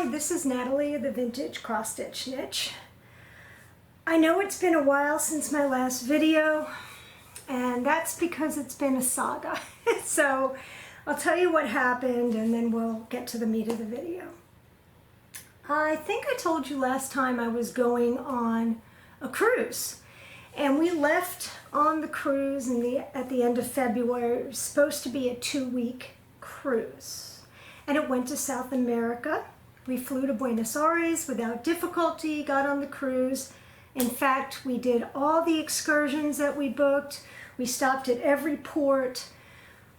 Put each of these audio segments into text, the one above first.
Hi, this is Natalie of the Vintage Cross Stitch Niche. I know it's been a while since my last video, and that's because it's been a saga. So I'll tell you what happened and then we'll get to the meat of the video. I think I told you last time I was going on a cruise, and we left on the cruise at the end of February. It was supposed to be a 2-week cruise, and it went to South America. We flew to Buenos Aires without difficulty, got on the cruise. In fact, we did all the excursions that we booked. We stopped at every port.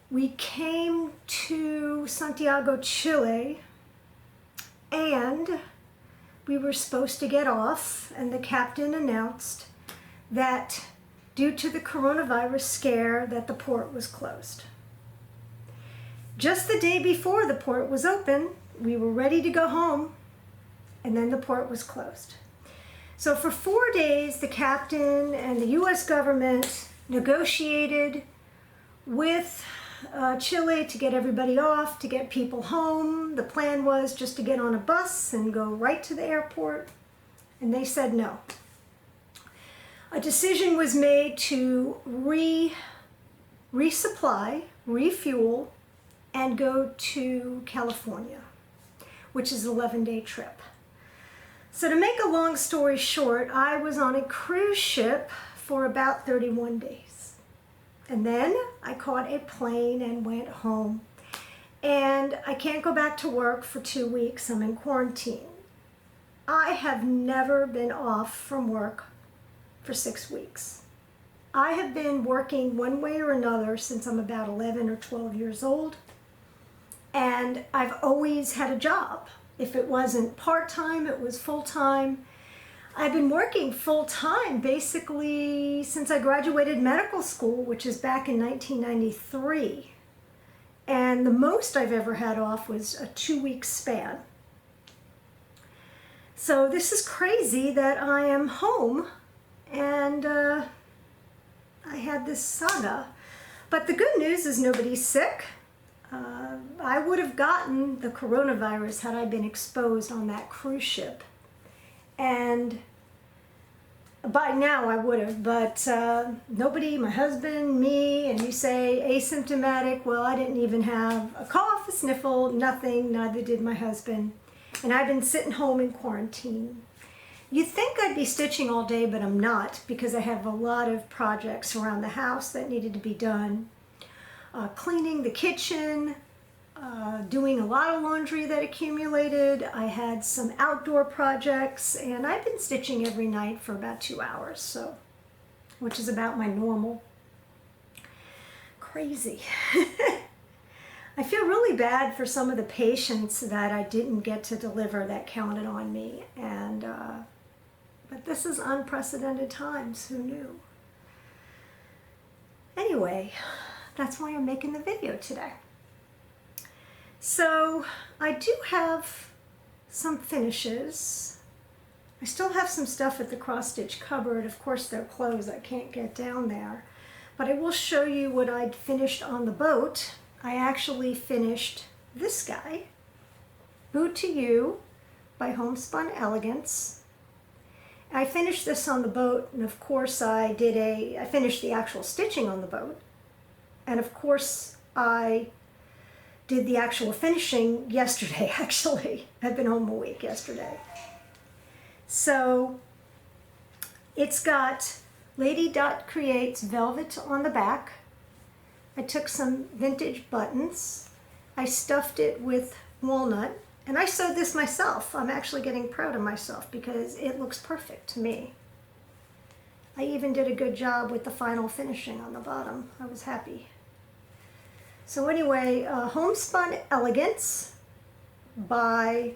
We came to Santiago, Chile, and we were supposed to get off, and the captain announced that due to the coronavirus scare that the port was closed. Just the day before the port was open, we were ready to go home, and then the port was closed. So for 4 days, the captain and the U.S. government negotiated with Chile to get everybody off, to get people home. The plan was just to get on a bus and go right to the airport, and they said no. A decision was made to resupply, refuel, and go to California, which is an 11-day trip. So to make a long story short, I was on a cruise ship for about 31 days. And then I caught a plane and went home. And I can't go back to work for 2 weeks. I'm in quarantine. I have never been off from work for 6 weeks. I have been working one way or another since I'm about 11 or 12 years old. And I've always had a job. If it wasn't part-time, it was full-time. I've been working full-time basically since I graduated medical school, which is back in 1993. And the most I've ever had off was a 2-week span. So this is crazy that I am home and I had this saga. But the good news is nobody's sick. I would have gotten the coronavirus had I been exposed on that cruise ship. And by now I would have, but nobody, my husband, me, and you say asymptomatic. Well, I didn't even have a cough, a sniffle, nothing, neither did my husband. And I've been sitting home in quarantine. You'd think I'd be stitching all day, but I'm not, because I have a lot of projects around the house that needed to be done. Cleaning the kitchen, doing a lot of laundry that accumulated. I had some outdoor projects, and I've been stitching every night for about 2 hours, so, which is about my normal. Crazy. I feel really bad for some of the patients that I didn't get to deliver that counted on me, and but this is unprecedented times. Who knew? Anyway, that's why I'm making the video today. So I do have some finishes. I still have some stuff at the cross stitch cupboard. Of course they're closed, I can't get down there. But I will show you what I'd finished on the boat. I actually finished this guy, Boot to You by Homespun Elegance. I finished this on the boat, and of course I finished the actual stitching on the boat. And of course, I did the actual finishing yesterday, actually. I've been home a week yesterday. So it's got Lady Dot Creates velvet on the back. I took some vintage buttons. I stuffed it with walnut, and I sewed this myself. I'm actually getting proud of myself because it looks perfect to me. I even did a good job with the final finishing on the bottom. I was happy. So anyway, Homespun Elegance by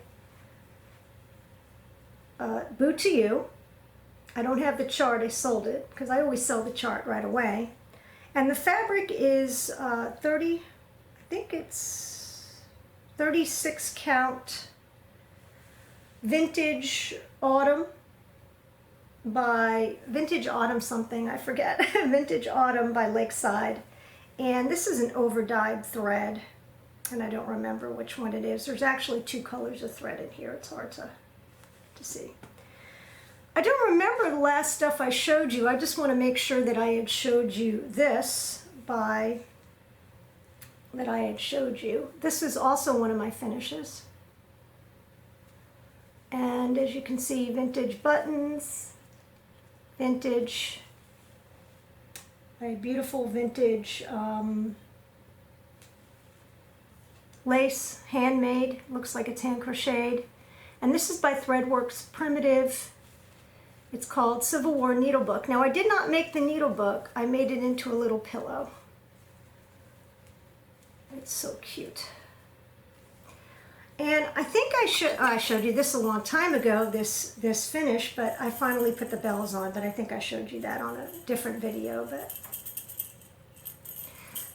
Boot to You. I don't have the chart, I sold it, because I always sell the chart right away. And the fabric is 36 count vintage autumn by Vintage Autumn something, I forget. Vintage Autumn by Lakeside. And this is an over-dyed thread. and I don't remember which one it is. There's actually 2 colors of thread in here. It's hard to see. I don't remember the last stuff I showed you. I just want to make sure that I had showed you this This is also one of my finishes. And as you can see, vintage buttons, vintage, a beautiful vintage lace, handmade, looks like it's hand crocheted. And this is by Threadworks Primitive. It's called Civil War Needlebook. Now I did not make the needlebook, I made it into a little pillow. It's so cute. And I think I showed you this a long time ago, this finish, but I finally put the bells on, but I think I showed you that on a different video, but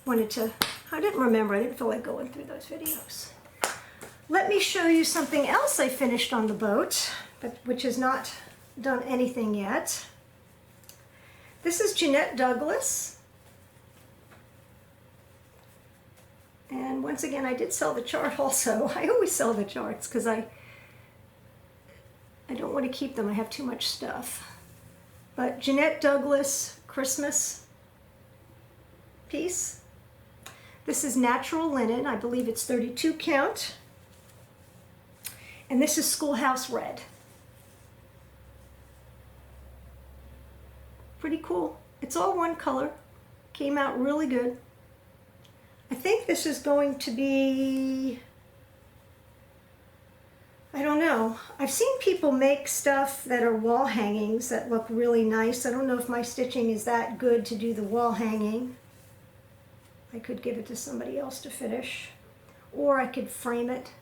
I didn't remember, I didn't feel like going through those videos. Let me show you something else I finished on the boat, but which has not done anything yet. This is Jeanette Douglas. And once again, I did sell the chart also. I always sell the charts because I don't want to keep them. I have too much stuff. But Jeanette Douglas Christmas piece. This is natural linen. I believe it's 32 count. And this is Schoolhouse Red. Pretty cool. It's all one color. Came out really good. I think this is going to be, I don't know. I've seen people make stuff that are wall hangings that look really nice. I don't know if my stitching is that good to do the wall hanging. I could give it to somebody else to finish, or I could frame it.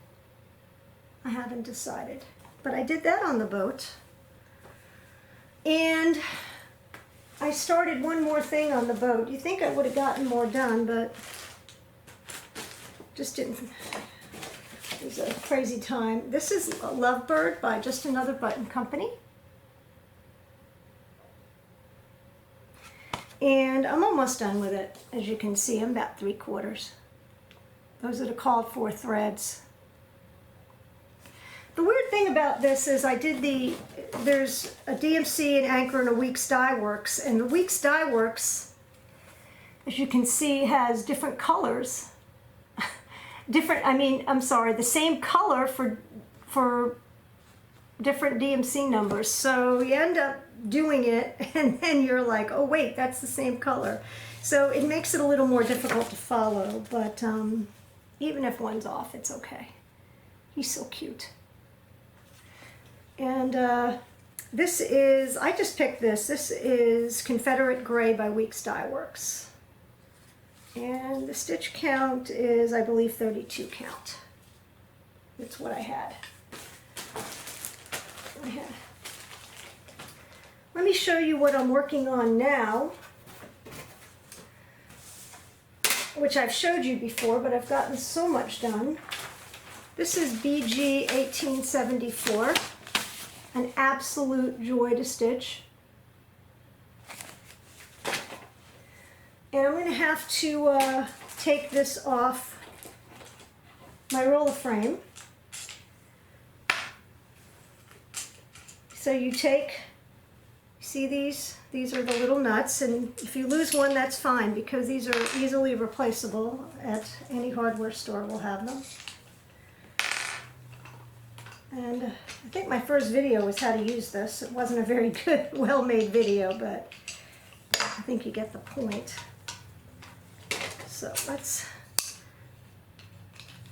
I haven't decided, but I did that on the boat. And I started one more thing on the boat. You think I would have gotten more done, but just didn't. It was a crazy time. This is Lovebird by Just Another Button Company. And I'm almost done with it. As you can see, I'm about 3/4. Those are the called for threads. The weird thing about this is there's a DMC, an Anchor, and a Weeks Dye Works. And the Weeks Dye Works, as you can see, has different colors. The same color for different DMC numbers. So you end up doing it and then you're like, oh wait, that's the same color. So it makes it a little more difficult to follow, but even if one's off, it's okay. He's so cute. And I just picked this. This is Confederate Gray by Weeks Dye Works. And the stitch count is, I believe, 32 count. That's what I had. Let me show you what I'm working on now, which I've showed you before, but I've gotten so much done. This is BG 1874, an absolute joy to stitch. And I'm going to have to take this off my roller frame. So you see these? These are the little nuts, and if you lose one, that's fine, because these are easily replaceable. At any hardware store will have them. And I think my first video was how to use this. It wasn't a very good, well-made video, but I think you get the point. So let's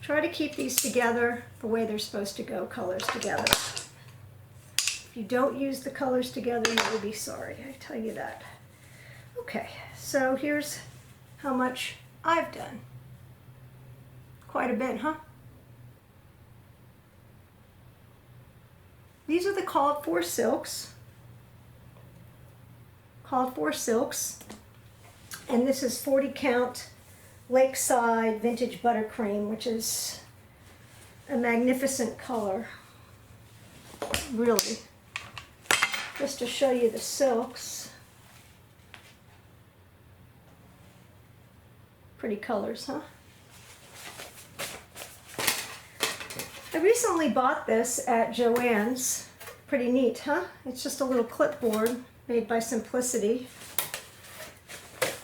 try to keep these together the way they're supposed to go, colors together. If you don't use the colors together, you will be sorry, I tell you that. Okay, so here's how much I've done. Quite a bit, huh? These are the called for silks. Called for silks. And this is 40 count Lakeside Vintage Buttercream, which is a magnificent color, really. Just to show you the silks. Pretty colors, huh? I recently bought this at Joann's. Pretty neat, huh? It's just a little clipboard made by Simplicity.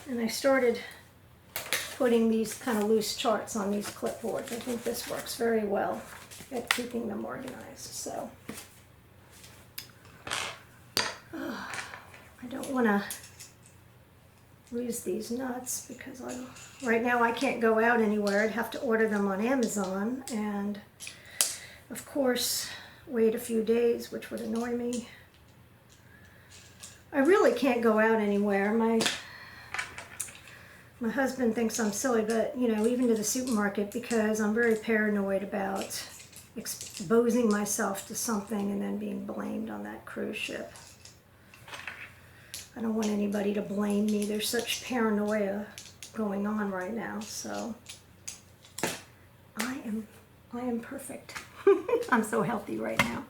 And I started putting these kind of loose charts on these clipboards. I think this works very well at keeping them organized. So I don't want to lose these nuts because right now I can't go out anywhere. I'd have to order them on Amazon and of course wait a few days, which would annoy me. I really can't go out anywhere. My husband thinks I'm silly, but you know, even to the supermarket, because I'm very paranoid about exposing myself to something and then being blamed on that cruise ship. I don't want anybody to blame me. There's such paranoia going on right now, so I am perfect. I'm so healthy right now.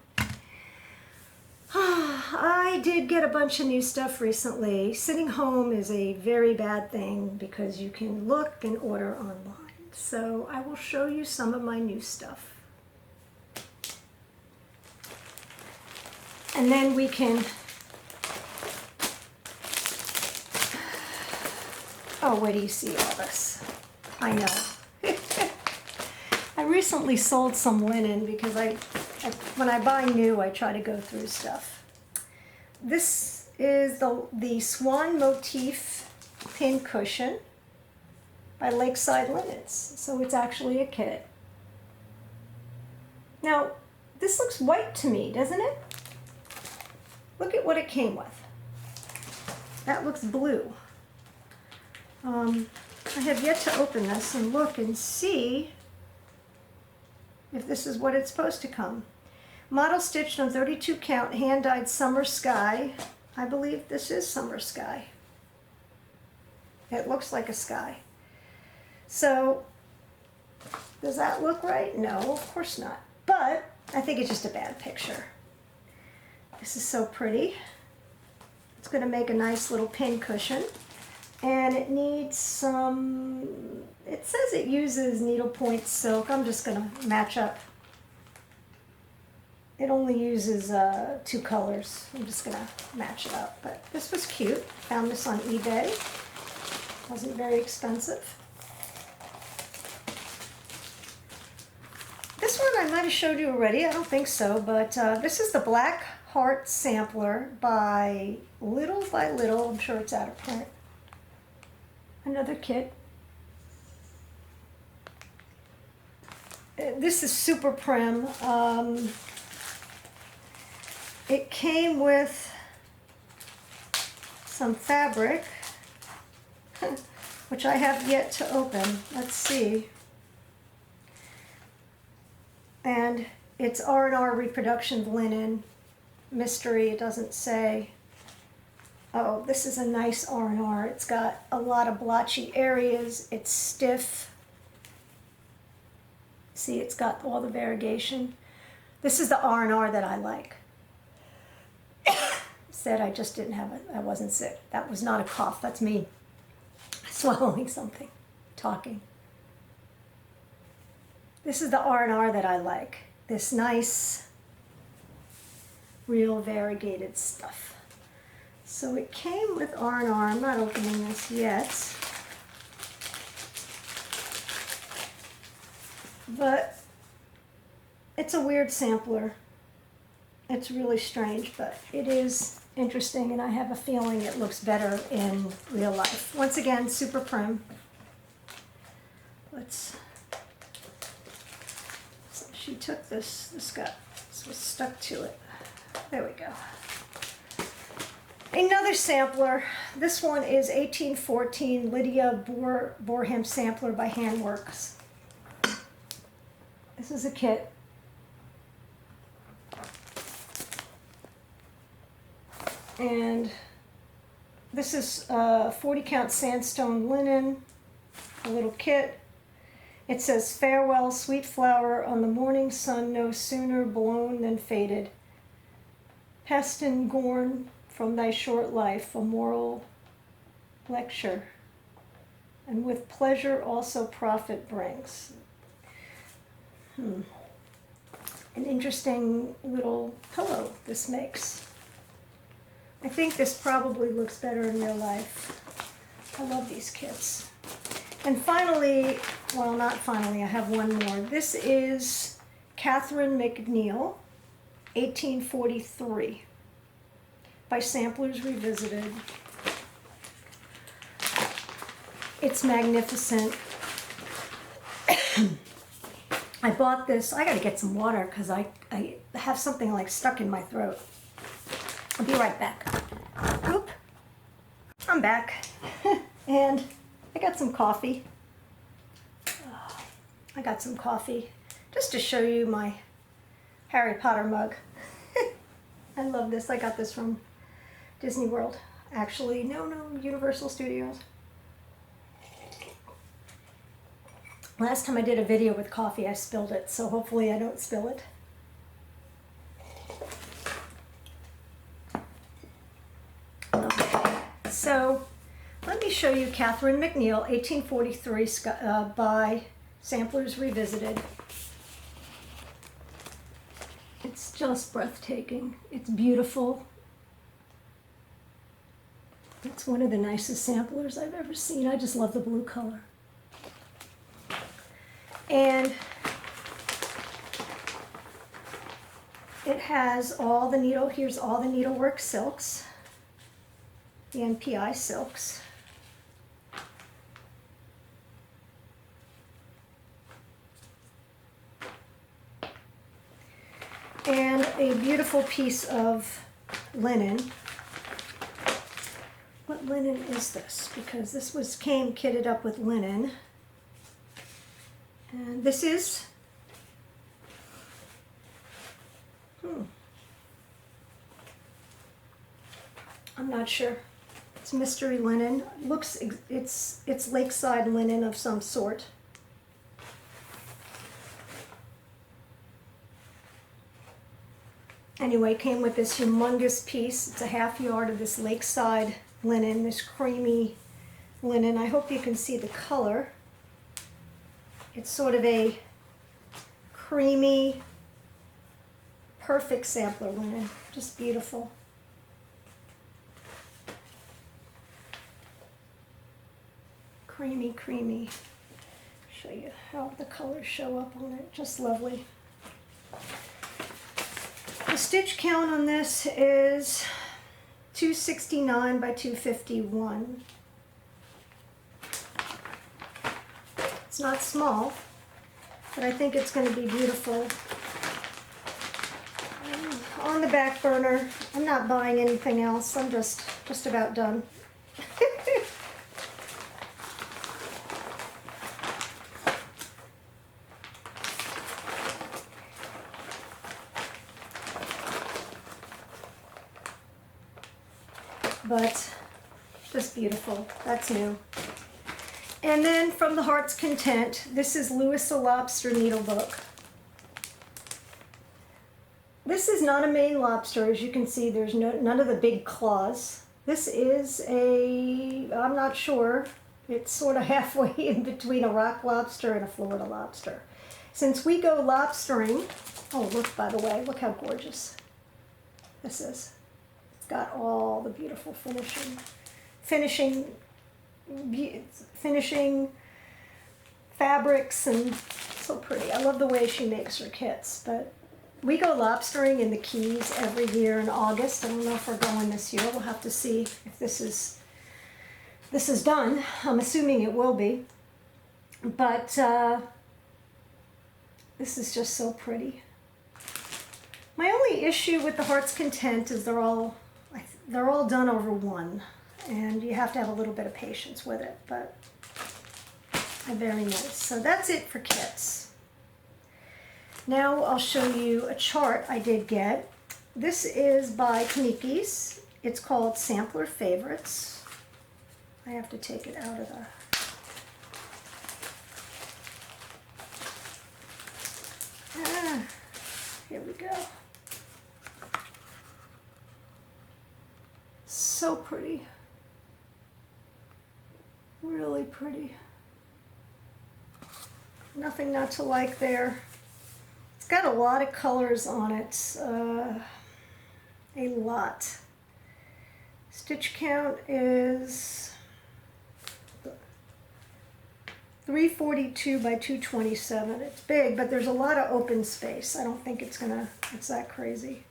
I did get a bunch of new stuff recently. Sitting home is a very bad thing because you can look and order online. So I will show you some of my new stuff. And then we can... Oh, wait till you see all this. I know. I recently sold some linen because when I buy new, I try to go through stuff. This is the Swan Motif Pin Cushion by Lakeside Linens. So it's actually a kit. Now, this looks white to me, doesn't it? Look at what it came with. That looks blue. I have yet to open this and look and see if this is what it's supposed to come. Model stitched on 32 count, hand dyed Summer Sky. I believe this is Summer Sky. It looks like a sky. So, does that look right? No, of course not. But I think it's just a bad picture. This is so pretty. It's going to make a nice little pin cushion. And it needs some, it says it uses needlepoint silk. I'm just going to match up. It only uses 2 colors. I'm just going to match it up. But this was cute. Found this on eBay. Wasn't very expensive. This one I might have showed you already. I don't think so. But this is the Black Heart Sampler by Little by Little. I'm sure it's out of print. Another kit. This is super prim. It came with some fabric, which I have yet to open. Let's see. And it's R&R reproduction linen. Mystery, it doesn't say. Oh, this is a nice R&R. It's got a lot of blotchy areas. It's stiff. See, it's got all the variegation. This is the R&R that I like. Said I just didn't have it. I wasn't sick. That was not a cough. That's me swallowing something, talking. This is the R&R that I like. This nice, real variegated stuff. So it came with R&R. I'm not opening this yet. But it's a weird sampler. It's really strange, but it is interesting, and I have a feeling it looks better in real life. Once again, super prim. So she took this was stuck to it. There we go. Another sampler. This one is 1814 Lydia Boreham Sampler by Handworks. This is a kit. And this is 40 count sandstone linen, a little kit. It says, farewell, sweet flower, on the morning sun no sooner blown than faded. Pest and gorn from thy short life, a moral lecture, and with pleasure also profit brings. an interesting little pillow this makes. I think this probably looks better in real life. I love these kits. And finally, well, not finally, I have one more. This is Catherine McNeil, 1843, by Samplers Revisited. It's magnificent. I bought this. I gotta get some water because I have something like stuck in my throat. I'll be right back. Oop. I'm back. And I got some coffee. I got some coffee just to show you my Harry Potter mug. I love this. I got this from Disney World. Actually, no, Universal Studios. Last time I did a video with coffee, I spilled it, so hopefully I don't spill it. Okay, so let me show you Catherine McNeil, 1843, by Samplers Revisited. It's just breathtaking. It's beautiful. It's one of the nicest samplers I've ever seen. I just love the blue color. And it has all the needle, here's all the needlework silks, the NPI silks. And a beautiful piece of linen. What linen is this? Because this came kitted up with linen. And this is, I'm not sure. It's mystery linen. Looks, it's lakeside linen of some sort. Anyway, came with this humongous piece. It's a half yard of this lakeside linen, this creamy linen. I hope you can see the color. It's sort of a creamy, perfect sampler linen. Just beautiful. Creamy, creamy. Show you how the colors show up on it. Just lovely. The stitch count on this is 269 by 251. It's not small, but I think it's going to be beautiful. On the back burner, I'm not buying anything else. I'm just about done. But just beautiful. That's new. And then from the Heart's Content, this is Lewis the Lobster Needle Book. This is not a Maine lobster. As you can see, there's none of the big claws. This is a, I'm not sure, it's sort of halfway in between a rock lobster and a Florida lobster. Since we go lobstering, oh look, by the way, look how gorgeous this is. It's got all the beautiful finishing fabrics, and so pretty. I love the way she makes her kits. But we go lobstering in the Keys every year in August. I don't know if we're going this year. We'll have to see if this is done. I'm assuming it will be. But this is just so pretty. My only issue with the Heart's Content is they're all done over one. And you have to have a little bit of patience with it, but they're very nice. So that's it for kits. Now I'll show you a chart I did get. This is by Knickes. It's called Sampler Favorites. I have to take it out of the... Here we go. So pretty. Really pretty. Nothing not to like there. It's got a lot of colors on it, a lot. Stitch count is 342 by 227. It's big, but there's a lot of open space. I don't think it's that crazy.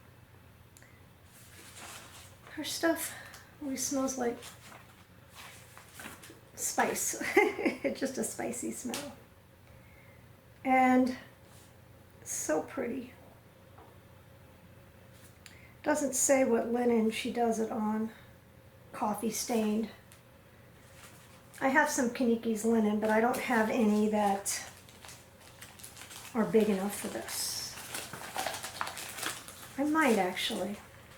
Her stuff always smells like spice. It's just a spicy smell. And so pretty. Doesn't say what linen she does it on. Coffee stained. I have some Kaniki's linen, but I don't have any that are big enough for this. I might actually.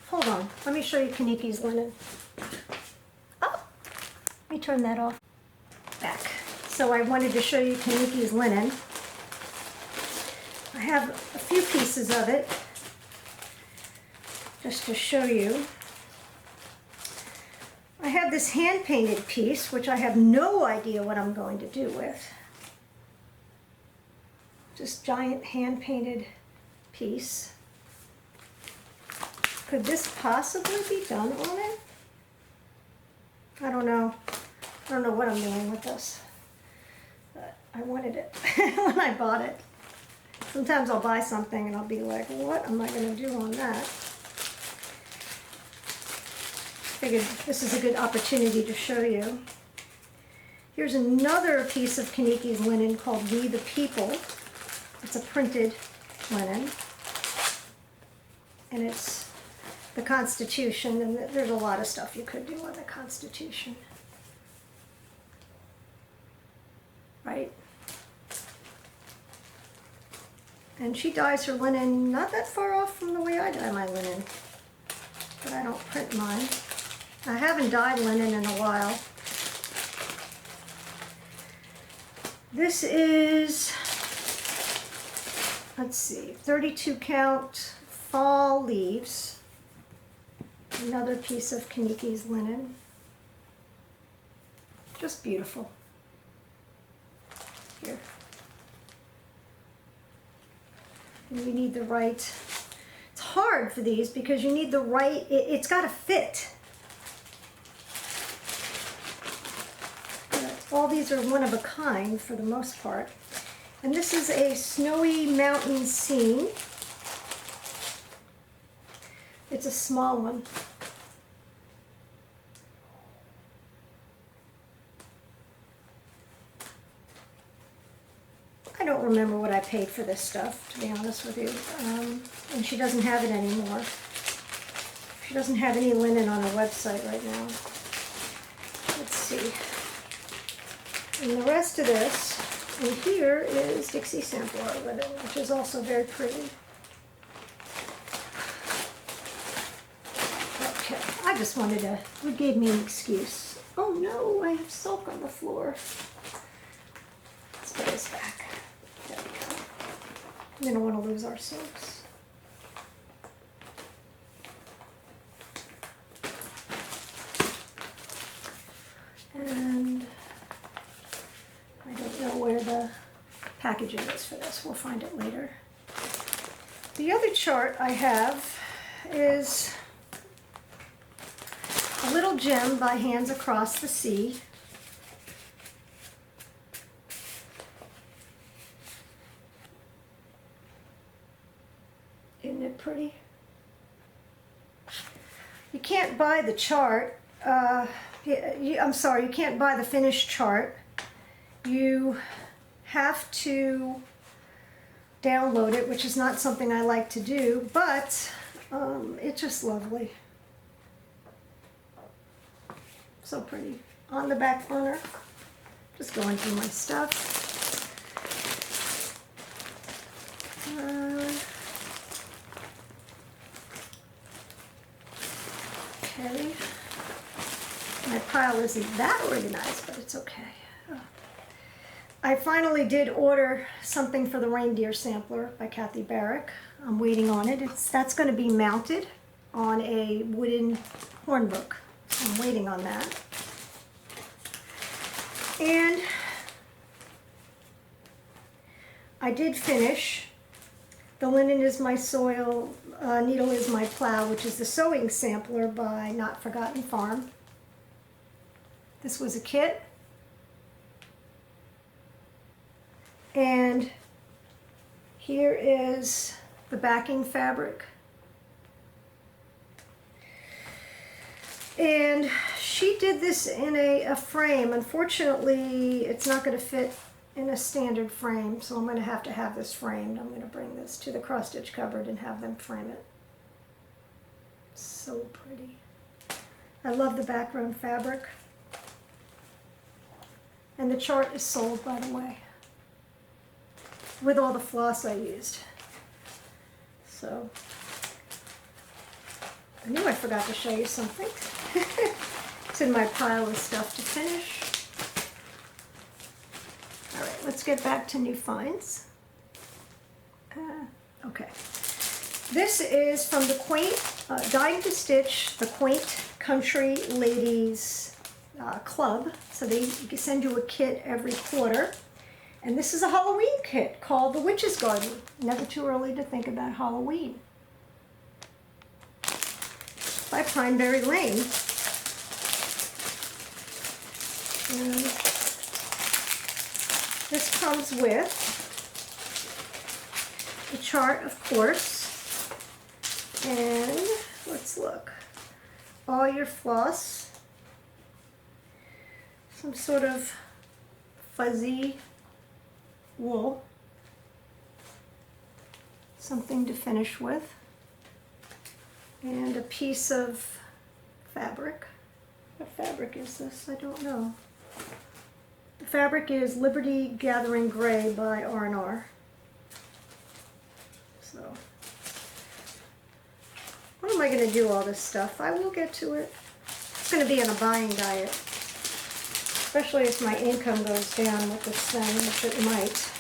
Hold on, let me show you Kaniki's linen. Oh, let me turn that off. Back. So I wanted to show you Kaniki's linen. I have a few pieces of it, just to show you. I have this hand-painted piece, which I have no idea what I'm going to do with. Just giant hand-painted piece. Could this possibly be done on it? I don't know. I don't know what I'm doing with this. But I wanted it when I bought it. Sometimes I'll buy something and I'll be like, what am I going to do on that? Figured this is a good opportunity to show you. Here's another piece of Kaniki's linen called We the People. It's a printed linen. And it's the Constitution, and there's a lot of stuff you could do on the Constitution. Right? And she dyes her linen not that far off from the way I dye my linen. But I don't print mine. I haven't dyed linen in a while. This is, let's see, 32 count fall leaves. Another piece of Kaniki's linen. Just beautiful. Here. And you need the right, it's hard for these because you need the right, it's got to fit. But all these are one of a kind for the most part. And this is a snowy mountain scene. It's a small one. I don't remember what I paid for this stuff, to be honest with you. And she doesn't have it anymore. She doesn't have any linen on her website right now. Let's see. And the rest of this, and here is Dixie Sampler linen, which is also very pretty. Okay, I just wanted to, it gave me an excuse. Oh no, I have silk on the floor. Let's put this back. There we go. We don't want to lose our silks. And I don't know where the packaging is for this. We'll find it later. The other chart I have is a little gem by Hands Across the Sea. Isn't it pretty? You can't buy the chart. I'm sorry, you can't buy the finished chart. You have to download it, which is not something I like to do, but it's just lovely. So pretty. On the back burner, just going through my stuff. Okay. My pile isn't that organized, but it's okay. I finally did order something for the Reindeer Sampler by Kathy Barrick. I'm waiting on it. That's going to be mounted on a wooden hornbook. So I'm waiting on that. And I did finish The Linen Is My Soil, Needle Is My Plow, which is the sewing sampler by Not Forgotten Farm. This was a kit. And here is the backing fabric. And she did this in a frame. Unfortunately, it's not going to fit in a standard frame, so I'm going to have this framed. I'm going to bring this to the cross-stitch cupboard and have them frame it. So pretty. I love the background fabric. And the chart is sold, by the way, with all the floss I used. So, I knew I forgot to show you something. It's in my pile of stuff to finish. All right, let's get back to new finds. Okay. This is from the Quaint, Dying to Stitch, the Quaint Country Ladies Club. So they send you a kit every quarter. And this is a Halloween kit called The Witch's Garden. Never too early to think about Halloween. By Pineberry Lane. And this comes with the chart, of course. And let's look. All your floss. Some sort of fuzzy wool. Something to finish with. And a piece of fabric. What fabric is this? I don't know. The fabric is Liberty Gathering Gray by R&R. So, what am I going to do all this stuff? I will get to it. It's going to be on a buying diet. Especially if my income goes down with this thing, which it might.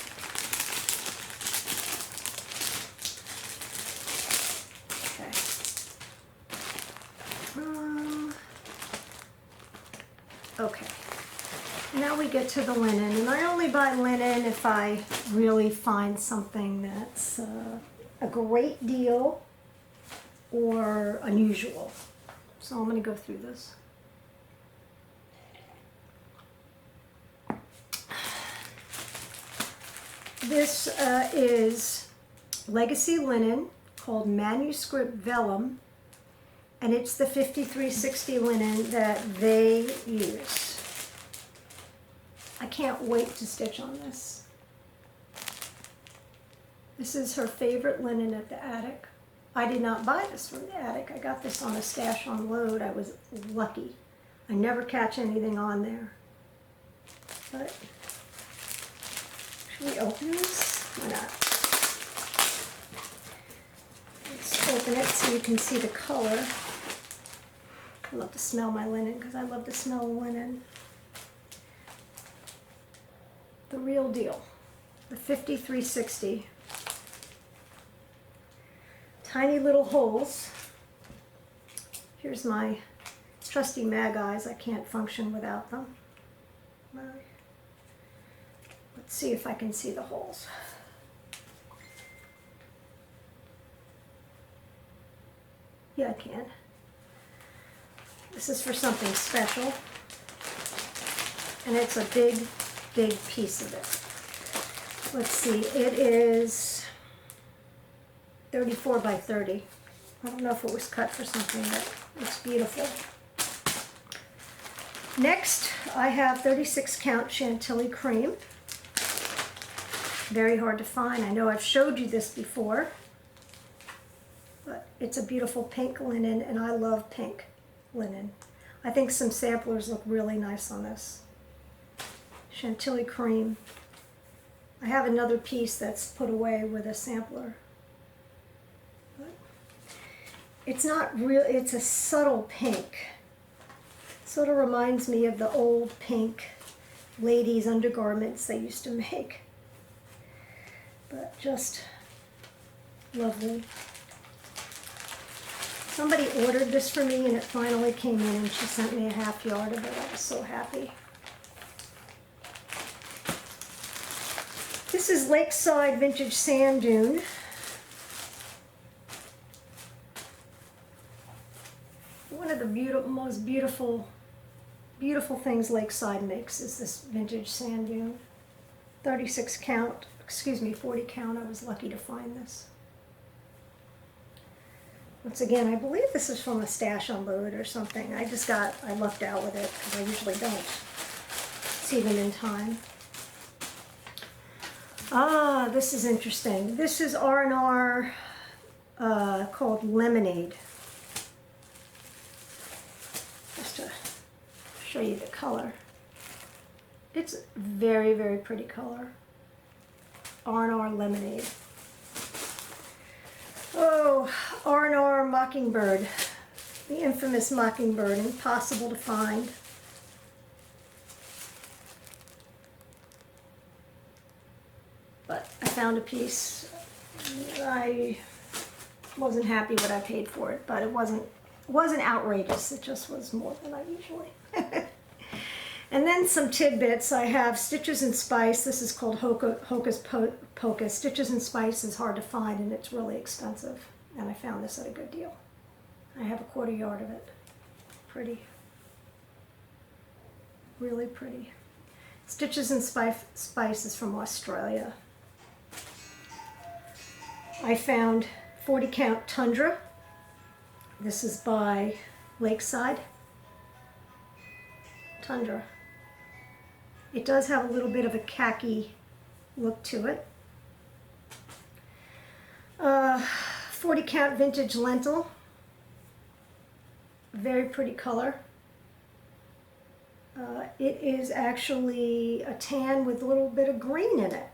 Okay, now we get to the linen, and I only buy linen if I really find something that's a great deal or unusual. So I'm going to go through this. This is Legacy Linen called Manuscript Vellum. And it's the 5360 linen that they use. I can't wait to stitch on this. This is her favorite linen at the attic. I did not buy this from the attic. I got this on a stash on load. I was lucky. I never catch anything on there. But should we open this? Why not? Let's open it so you can see the color. I love to smell my linen because I love to smell linen. The real deal. The 5360. Tiny little holes. Here's my trusty mag eyes. I can't function without them. Let's see if I can see the holes. Yeah, I can. This is for something special. And it's a big, big piece of it. Let's see, it is 34 by 30. I don't know if it was cut for something, but it's beautiful. Next, I have 36 count Chantilly cream. Very hard to find. I know I've showed you this before. But it's a beautiful pink linen, and I love pink linen. I think some samplers look really nice on this. Chantilly cream. I have another piece that's put away with a sampler. But it's not real, it's a subtle pink. Sort of reminds me of the old pink ladies' undergarments they used to make. But just lovely. Somebody ordered this for me and it finally came in, and she sent me a half yard of it. I was so happy. This is Lakeside Vintage Sand Dune. One of the most beautiful things Lakeside makes is this vintage sand dune. 36 count, excuse me, 40 count. I was lucky to find this. Once again, I believe this is from a stash unload or something. I lucked out with it because I usually don't see them in time. Ah, this is interesting. This is R&R called Lemonade. Just to show you the color. It's very, very pretty color. R&R Lemonade. Oh, R&R Mockingbird. The infamous Mockingbird, impossible to find. But I found a piece. I wasn't happy what I paid for it, but it wasn't outrageous. It just was more than I usually. And then some tidbits. I have Stitches and Spice. This is called Hocus Pocus. Stitches and Spice is hard to find and it's really expensive. And I found this at a good deal. I have a 1/4 yard of it. Pretty. Really pretty. Stitches and Spice is from Australia. I found 40 count Tundra. This is by Lakeside. Tundra. It does have a little bit of a khaki look to it. 40 count vintage lentil. Very pretty color. It is actually a tan with a little bit of green in it.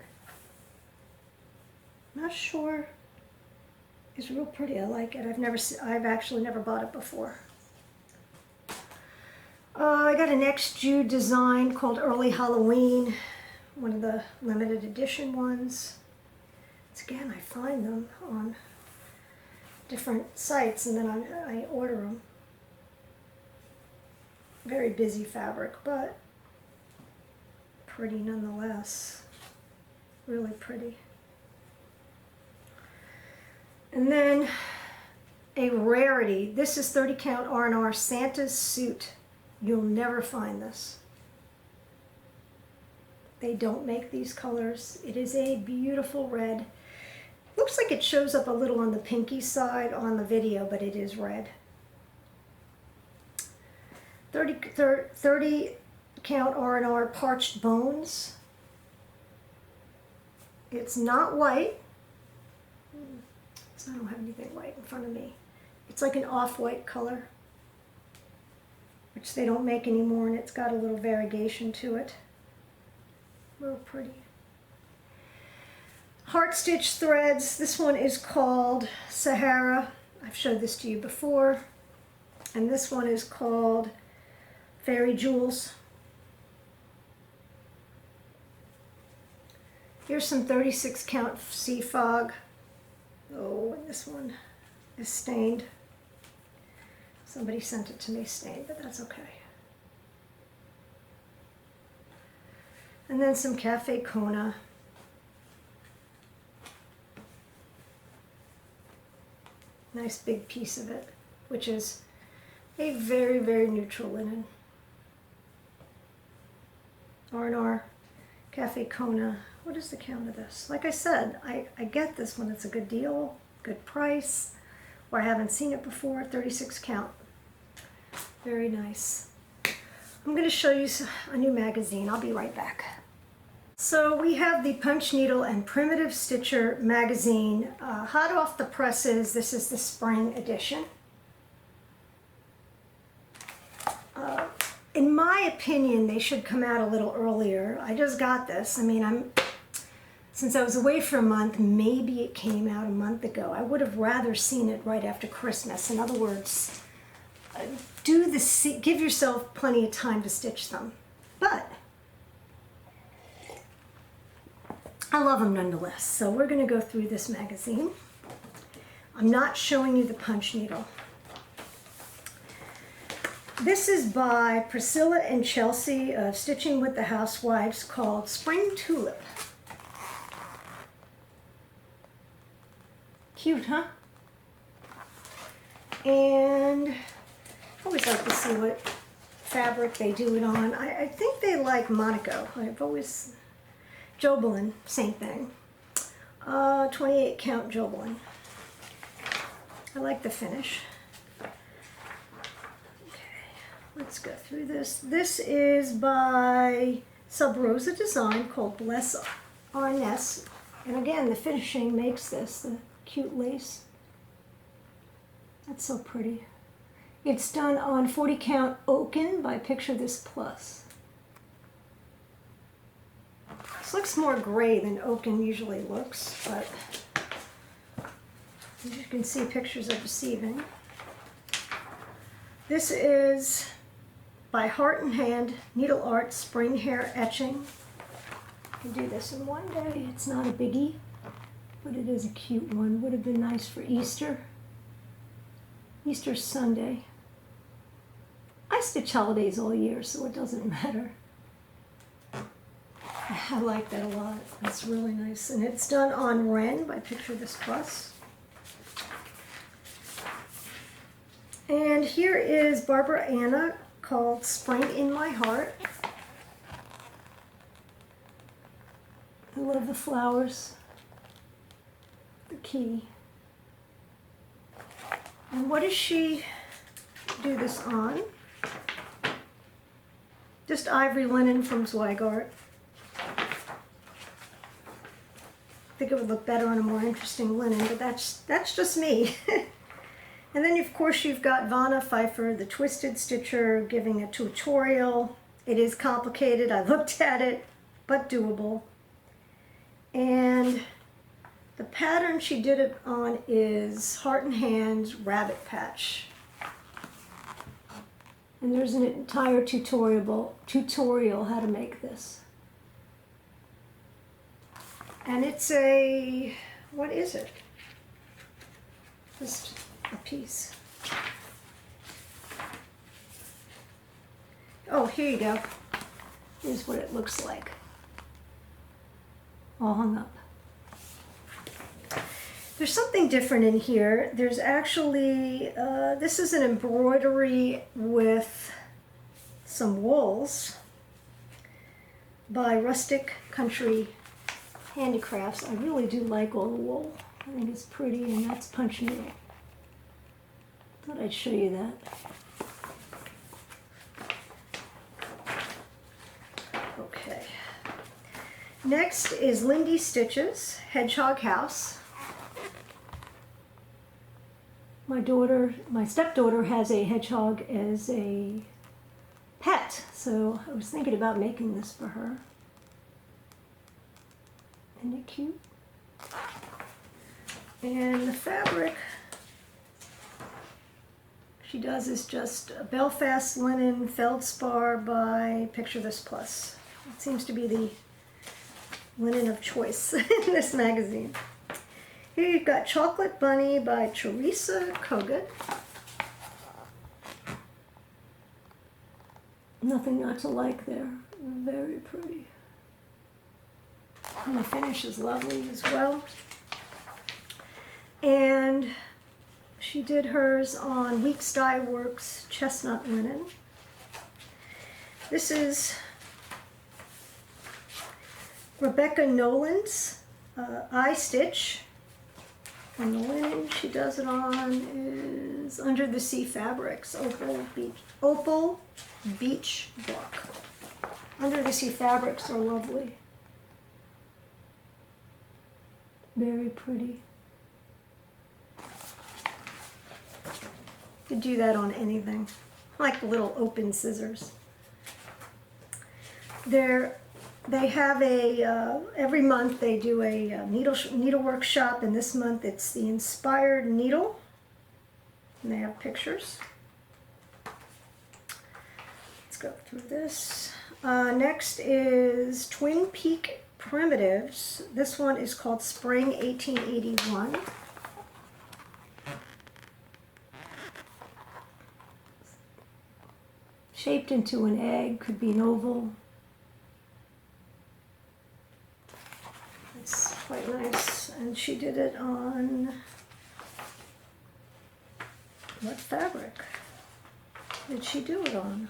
Not sure. It's real pretty. I like it. I've actually never bought it before. I got an ex-Jude design called Early Halloween, one of the limited edition ones. Again, I find them on different sites and then I order them. Very busy fabric, but pretty nonetheless. Really pretty. And then a rarity. This is 30 count R&R Santa's Suit. You'll never find this. They don't make these colors. It is a beautiful red. Looks like it shows up a little on the pinky side on the video, but it is red. 30 count R&R Parched Bones. It's not white. I don't have anything white in front of me. It's like an off-white color, which they don't make anymore, and it's got a little variegation to it. Real pretty. Heart stitch threads. This one is called Sahara. I've showed this to you before. And this one is called Fairy Jewels. Here's some 36 count Sea Fog. Oh, and this one is stained. Somebody sent it to me stained, but that's okay. And then some Cafe Kona. Nice big piece of it, which is a very, very neutral linen. R&R Cafe Kona. What is the count of this? Like I said, I get this when it's a good deal, good price, or I haven't seen it before. 36 count. Very nice. I'm going to show you a new magazine. I'll be right back. So we have the Punch Needle and Primitive Stitcher magazine, hot off the presses. This is the spring edition. In my opinion, they should come out a little earlier. I just got this. I mean, since I was away for a month, maybe it came out a month ago. I would have rather seen it right after Christmas. In other words, give yourself plenty of time to stitch them. But I love them nonetheless. So we're going to go through this magazine. I'm not showing you the punch needle. This is by Priscilla and Chelsea of Stitching with the Housewives, called Spring Tulip. Cute, huh? And a always like to see what fabric they do it on. I think they like Monaco. I've always, Jobelin, same thing. 28 count Jobelin. I like the finish. Okay, let's go through this. This is by Sub Rosa Design, called Bless Our Nest. And again, the finishing makes this, the cute lace. That's so pretty. It's done on 40 count Oaken by Picture This Plus. This looks more gray than Oaken usually looks, but as you can see pictures of deceiving. This is by Heart and Hand Needle Art Spring Hair Etching. I can do this in one day. It's not a biggie, but it is a cute one. Would have been nice for Easter. Easter Sunday. I stitch holidays all year, so it doesn't matter. I like that a lot. It's really nice. And it's done on Ren by Picture This Plus. And here is Barbara Anna, called Spring in My Heart. I love the flowers. The key. And what does she do this on? Just ivory linen from Zweigart. I think it would look better on a more interesting linen, but that's just me. And then of course you've got Vanna Pfeiffer, the Twisted Stitcher, giving a tutorial. It is complicated, I looked at it, but doable. And the pattern she did it on is Heart and Hand Rabbit Patch. And there's an entire tutorial how to make this. And it's a, what is it? Just a piece. Oh, here you go. Here's what it looks like. All hung up. There's something different in here. There's actually, this is an embroidery with some wools by Rustic Country Handicrafts. I really do like all the wool. I think it's pretty, and that's punch needle. Thought I'd show you that. Okay. Next is Lindy Stitches, Hedgehog House. My stepdaughter has a hedgehog as a pet, so I was thinking about making this for her. Isn't it cute? And the fabric she does is just a Belfast linen feldspar by Picture This Plus. It seems to be the linen of choice in this magazine. Here you've got Chocolate Bunny by Teresa Kogut. Nothing not to like there. Very pretty. And the finish is lovely as well. And she did hers on Weeks Dye Works Chestnut Linen. This is Rebecca Nolan's Eye Stitch. And the linen she does it on is Under the Sea Fabrics, Opal Beach Block. Under the Sea Fabrics are lovely. Very pretty. Could do that on anything. I like the little open scissors. They have a, every month they do a needlework shop, and this month it's the Inspired Needle. And they have pictures. Let's go through this. Next is Twin Peak Primitives. This one is called Spring 1881. Shaped into an egg, could be an oval. It's quite nice. And she did it on what fabric? did she do it on?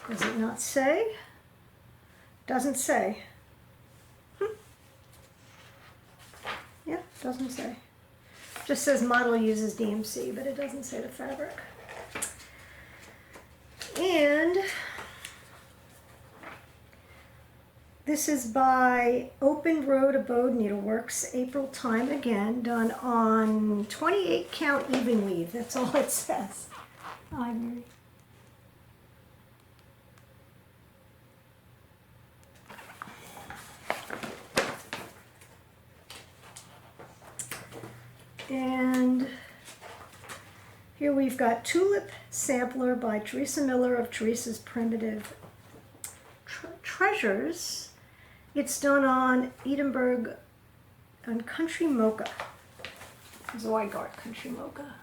Does it not say? Doesn't say. Yeah, doesn't say. Just says model uses DMC, but it doesn't say the fabric. And this is by Open Road Abode Needleworks, April Time Again, done on 28 count even weave. That's all it says. Ivory. And here we've got Tulip Sampler by Teresa Miller of Teresa's Primitive Treasures. It's done on Edinburgh, on Country Mocha. Zygarde Country Mocha.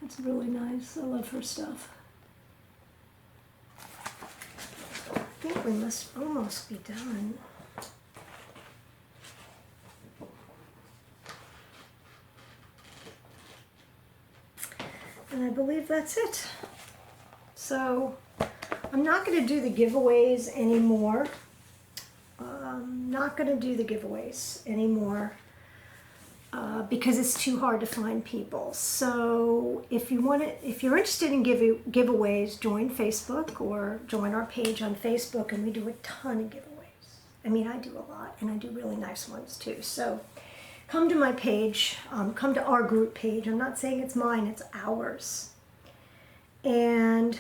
That's really nice. I love her stuff. I think we must almost be done. And I believe that's it. So I'm not going to do the giveaways anymore. Not going to do the giveaways anymore because it's too hard to find people. So if you want to, if you're interested in giveaways, join Facebook or join our page on Facebook, and we do a ton of giveaways. I mean, I do a lot, and I do really nice ones too. So come to my page, come to our group page. I'm not saying it's mine, it's ours. And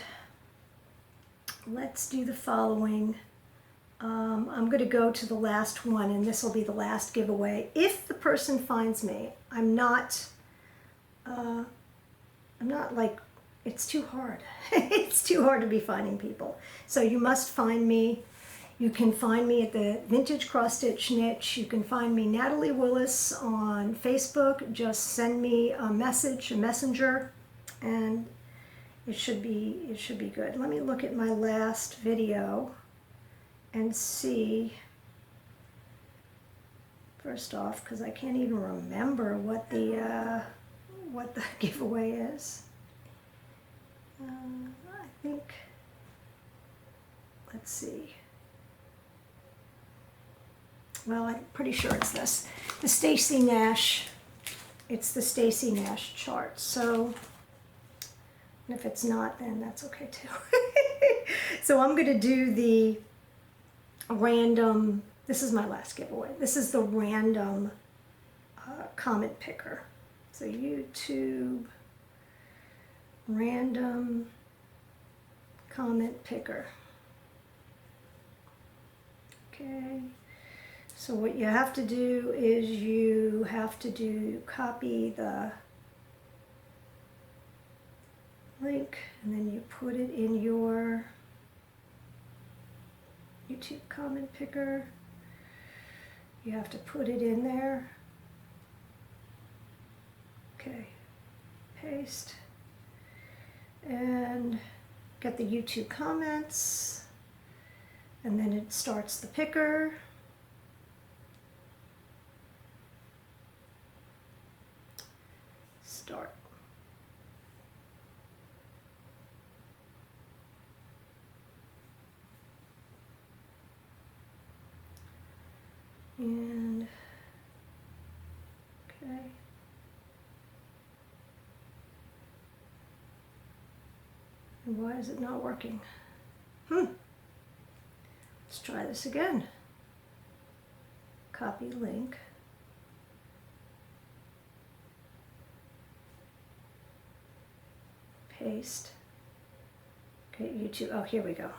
let's do the following. I'm going to go to the last one, and this will be the last giveaway. If the person finds me, I'm not like, it's too hard. It's too hard to be finding people. So you must find me. You can find me at the Vintage Cross Stitch Niche. You can find me, Natalie Willis, on Facebook. Just send me a message, a messenger, and it should be good. Let me look at my last video and see. First off, because I can't even remember what the giveaway is. I think. Let's see. Well, I'm pretty sure it's this. The Stacy Nash. It's the Stacy Nash chart. So, if it's not, then that's okay too. So I'm going to do the random, this is my last giveaway. This is the random comment picker. So YouTube random comment picker. Okay. So what you have to do is you have to copy the link, and then you put it in your YouTube comment picker. You have to put it in there. Okay, paste, and get the YouTube comments, and then it starts the picker. Start. And okay. And why is it not working? Let's try this again. Copy link. Paste. Okay, YouTube. Oh, here we go.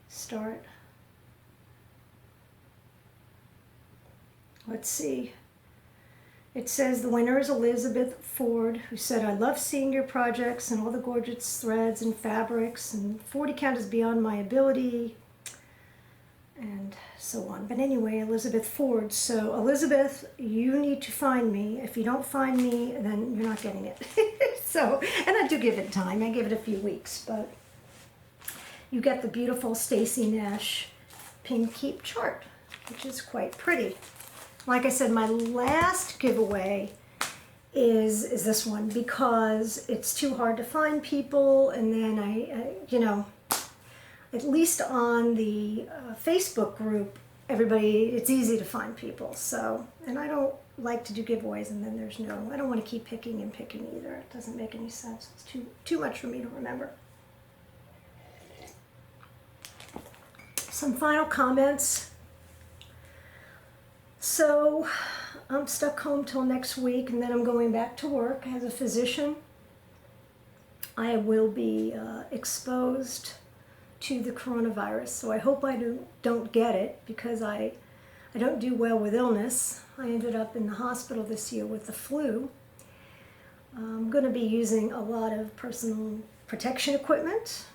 Start. Let's see. It says the winner is Elizabeth Ford, who said, "I love seeing your projects and all the gorgeous threads and fabrics, and 40 count is beyond my ability," and so on. But anyway, Elizabeth Ford. So Elizabeth, you need to find me. If you don't find me, then you're not getting it. So, and I do give it time. I give it a few weeks, but you get the beautiful Stacy Nash Pin Keep chart, which is quite pretty. Like I said, my last giveaway is this one, because it's too hard to find people. And then you know, at least on the Facebook group, everybody, it's easy to find people. So, and I don't like to do giveaways and then there's no, I don't want to keep picking and picking either. It doesn't make any sense. It's too much for me to remember. Some final comments. So I'm stuck home till next week, and then I'm going back to work as a physician. I will be exposed to the coronavirus, so I hope I don't get it, because I don't do well with illness. I ended up in the hospital this year with the flu. I'm going to be using a lot of personal protection equipment,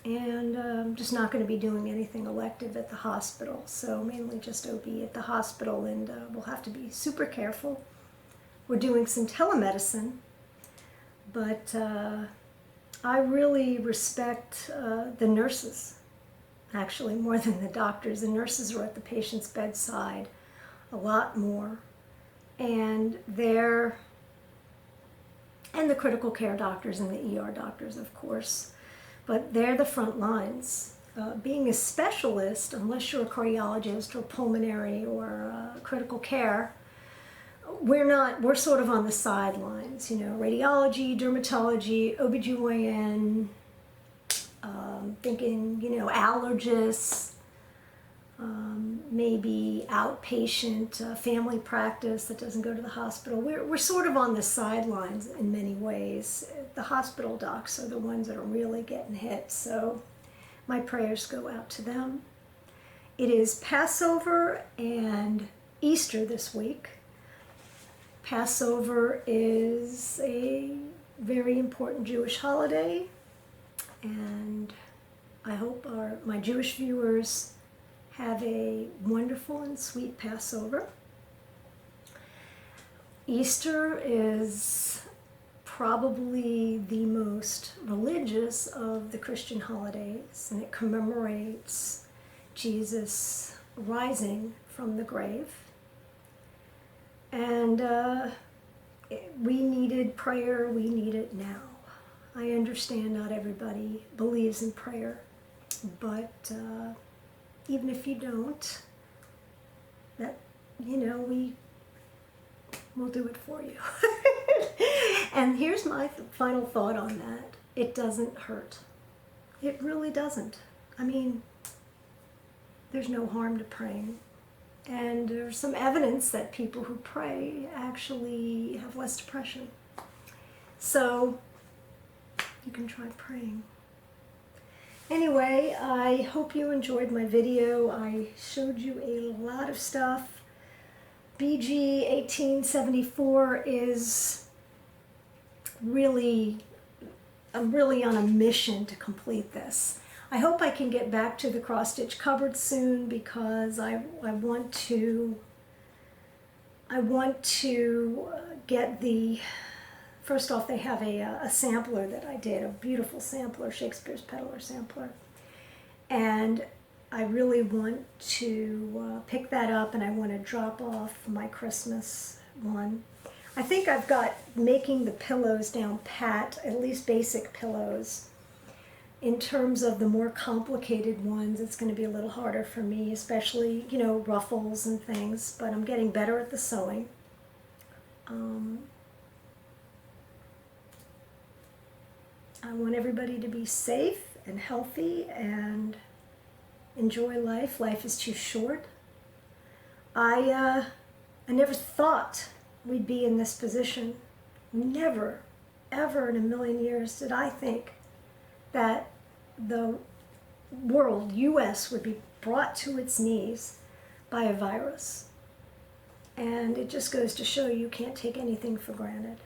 and I'm just not going to be doing anything elective at the hospital, so mainly just OB at the hospital, and we'll have to be super careful. We're doing some telemedicine, but I really respect the nurses, actually more than the doctors. The nurses are at the patient's bedside a lot more, and the critical care doctors and the ER doctors, of course. But they're the front lines. Being a specialist, unless you're a cardiologist or pulmonary or critical care, we're sort of on the sidelines, you know, radiology, dermatology, OBGYN, thinking, you know, allergists, maybe outpatient family practice that doesn't go to the hospital. We're sort of on the sidelines in many ways. The hospital docs are the ones that are really getting hit, so my prayers go out to them. It is Passover and Easter this week. Passover is a very important Jewish holiday, and I hope my Jewish viewers have a wonderful and sweet Passover. Easter is probably the most religious of the Christian holidays, and it commemorates Jesus rising from the grave. And we needed prayer, we need it now. I understand not everybody believes in prayer, but even if you don't, that, you know, we'll do it for you. And here's my final thought on that. It doesn't hurt. It really doesn't. I mean, there's no harm to praying. And there's some evidence that people who pray actually have less depression. So you can try praying. Anyway, I hope you enjoyed my video. I showed you a lot of stuff. BG 1874 is really, I'm really on a mission to complete this. I hope I can get back to the cross-stitch cupboard soon, because I want to get the, first off, they have a sampler that I did, a beautiful sampler, Shakespeare's Peddler sampler, and I really want to pick that up, and I want to drop off my Christmas one. I think I've got making the pillows down pat, at least basic pillows. In terms of the more complicated ones, it's going to be a little harder for me, especially, you know, ruffles and things, but I'm getting better at the sewing. I want everybody to be safe and healthy and enjoy life. Life is too short. I never thought we'd be in this position. Never, ever in a million years did I think that the world, U.S., would be brought to its knees by a virus. And it just goes to show you can't take anything for granted.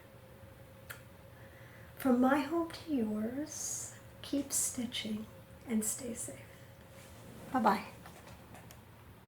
From my home to yours, keep stitching and stay safe. Bye-bye.